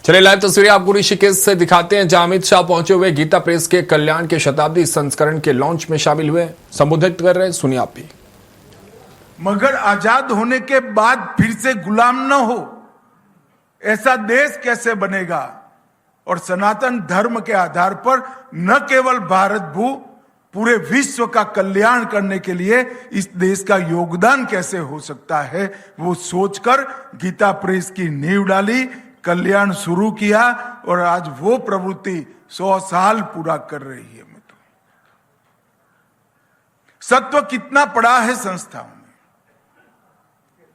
चलिए लाइव तस्वीरें आपको ऋषिकेश से दिखाते हैं, जहां अमित शाह पहुंचे हुए गीता प्रेस के कल्याण के शताब्दी संस्करण के लॉन्च में शामिल हुए, संबोधित कर रहे हैं। सुनिए आप भी। मगर आजाद होने के बाद फिर से गुलाम न हो, ऐसा देश कैसे बनेगा? और सनातन धर्म के आधार पर न केवल भारत भू, पूरे विश्व का कल्याण करने के लिए इस देश का योगदान कैसे हो सकता है, वो सोचकर गीता प्रेस की नींव डाली, कल्याण शुरू किया और आज वो प्रवृत्ति 100 साल पूरा कर रही है। सत्व कितना पड़ा है संस्थाओं में।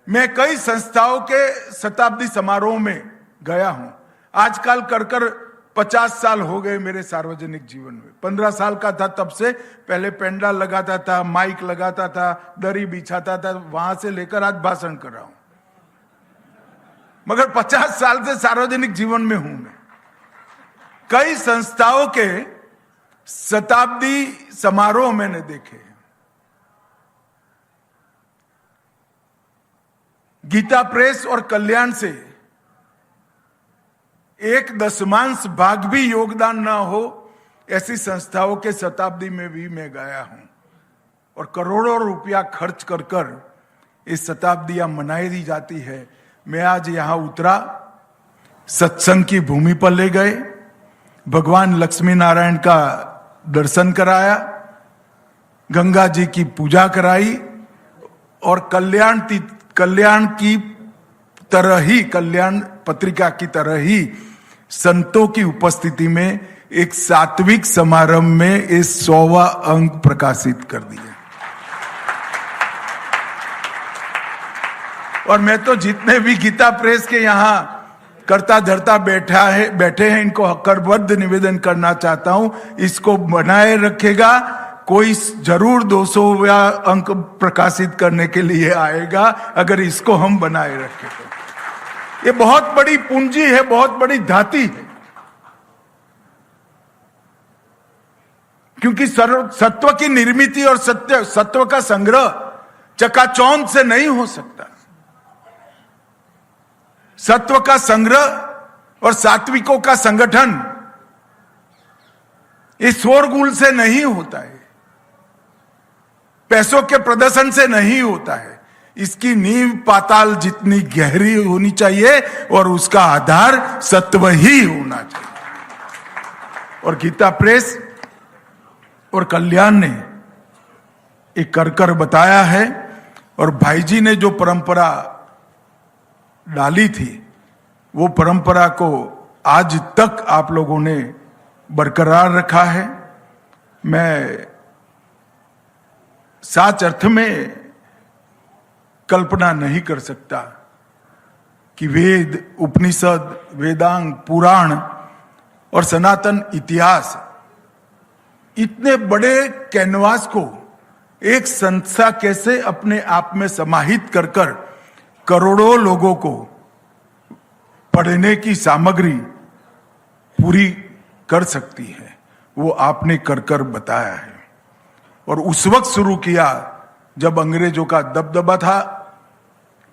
मैं कई संस्थाओं के शताब्दी समारोह में गया हूं। आजकल कर 50 साल हो गए मेरे सार्वजनिक जीवन में। 15 साल का था तब से, पहले पेंडाल लगाता था, माइक लगाता था, दरी बिछाता था, वहां से लेकर आज भाषण कर रहा हूं। मगर 50 साल से सार्वजनिक जीवन में हूं मैं। कई संस्थाओं के शताब्दी समारोह मैंने देखे। गीता प्रेस और कल्याण से 1/10 भाग भी योगदान ना हो, ऐसी संस्थाओं के शताब्दी में भी मैं गया हूं और करोड़ों रुपया खर्च कर ये शताब्दियां मनाई दी जाती है। मैं आज यहां उतरा, सत्संग की भूमि पर ले गए, भगवान लक्ष्मी नारायण का दर्शन कराया, गंगा जी की पूजा कराई और कल्याण की तरह ही, कल्याण पत्रिका की तरह ही संतों की उपस्थिति में एक सात्विक समारंभ में इस 100वां अंक प्रकाशित कर दिया। और मैं तो जितने भी गीता प्रेस के यहां करता धरता बैठे हैं, इनको करबद्ध निवेदन करना चाहता हूं, इसको बनाए रखेगा। कोई जरूर 200वां अंक प्रकाशित करने के लिए आएगा अगर इसको हम बनाए रखें तो। ये बहुत बड़ी पूंजी है, बहुत बड़ी धाती है, क्योंकि सत्व की निर्मित और सत्व का संग्रह चकाचौंध से नहीं हो सकता। सत्व का संग्रह और सात्विकों का संगठन इस शोरगुल से नहीं होता है, पैसों के प्रदर्शन से नहीं होता है। इसकी नींव पाताल जितनी गहरी होनी चाहिए और उसका आधार सत्व ही होना चाहिए। और गीता प्रेस और कल्याण ने एक कर बताया है। और भाई जी ने जो परंपरा डाली थी, वो परंपरा को आज तक आप लोगों ने बरकरार रखा है। मैं साच अर्थ में कल्पना नहीं कर सकता कि वेद, उपनिषद, वेदांग, पुराण और सनातन इतिहास, इतने बड़े कैनवास को एक संस्था कैसे अपने आप में समाहित कर करोड़ों लोगों को पढ़ने की सामग्री पूरी कर सकती है, वो आपने कर बताया है। और उस वक्त शुरू किया जब अंग्रेजों का दबदबा था,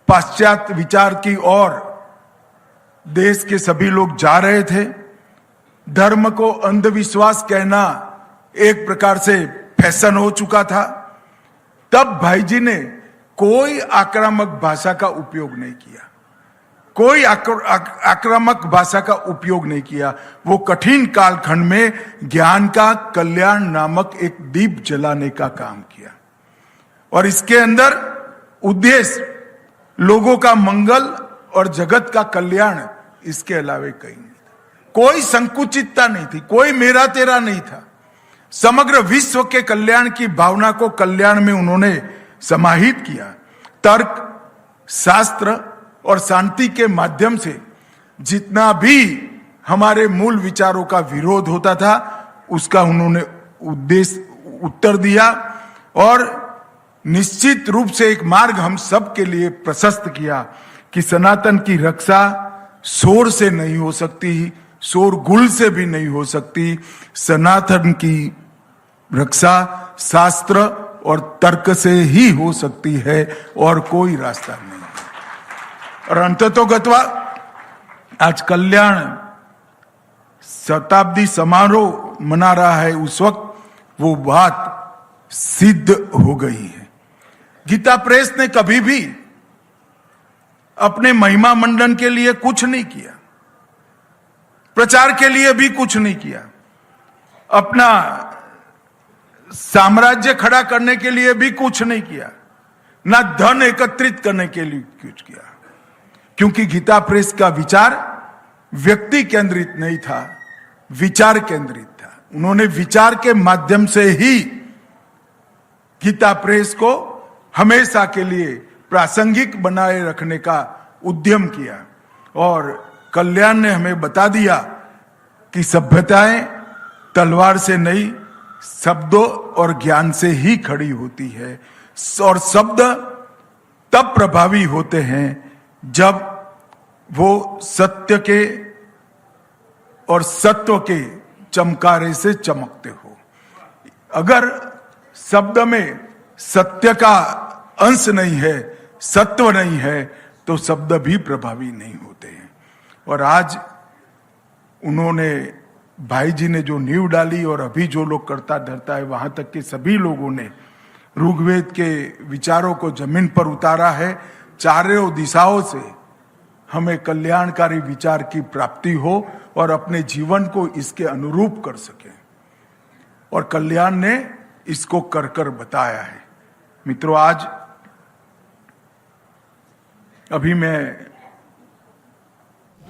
पाश्चात्य विचार की ओर देश के सभी लोग जा रहे थे। धर्म को अंधविश्वास कहना एक प्रकार से फैशन हो चुका था। तब भाई जी ने कोई आक्रामक भाषा का उपयोग नहीं किया, कोई आक्रामक भाषा का उपयोग नहीं किया। वो कठिन कालखंड में ज्ञान का कल्याण नामक एक दीप जलाने का काम किया और इसके अंदर उद्देश्य लोगों का मंगल और जगत का कल्याण, इसके अलावे कहीं नहीं था। कोई संकुचितता नहीं थी, कोई मेरा तेरा नहीं था। समग्र विश्व के कल्याण की भावना को कल्याण में उन्होंने समाहित किया। तर्क, शास्त्र और शांति के माध्यम से जितना भी हमारे मूल विचारों का विरोध होता था, उसका उन्होंने उत्तर दिया और निश्चित रूप से एक मार्ग हम सब के लिए प्रशस्त किया कि सनातन की रक्षा शोर से नहीं हो सकती, शोरगुल से भी नहीं हो सकती। सनातन की रक्षा शास्त्र और तर्क से ही हो सकती है और कोई रास्ता नहीं। और अंततोगत्वा आज कल्याण शताब्दी समारोह मना रहा है, उस वक्त वो बात सिद्ध हो गई है। गीता प्रेस ने कभी भी अपने महिमा मंडन के लिए कुछ नहीं किया, प्रचार के लिए भी कुछ नहीं किया, अपना साम्राज्य खड़ा करने के लिए भी कुछ नहीं किया, ना धन एकत्रित करने के लिए कुछ किया, क्योंकि गीता प्रेस का विचार व्यक्ति केंद्रित नहीं था, विचार केंद्रित था। उन्होंने विचार के माध्यम से ही गीता प्रेस को हमेशा के लिए प्रासंगिक बनाए रखने का उद्यम किया। और कल्याण ने हमें बता दिया कि सभ्यताएं तलवार से नहीं, शब्दों और ज्ञान से ही खड़ी होती है, और शब्द तब प्रभावी होते हैं जब वो सत्य के और सत्व के चमकारे से चमकते हो। अगर शब्द में सत्य का अंश नहीं है, सत्व नहीं है, तो शब्द भी प्रभावी नहीं होते हैं। और आज उन्होंने, भाई जी ने जो नींव डाली और अभी जो लोग करता धरता है, वहां तक के सभी लोगों ने ऋग्वेद के विचारों को जमीन पर उतारा है। चारों दिशाओं से हमें कल्याणकारी विचार की प्राप्ति हो और अपने जीवन को इसके अनुरूप कर सके, और कल्याण ने इसको कर कर बताया है। मित्रों, आज अभी मैं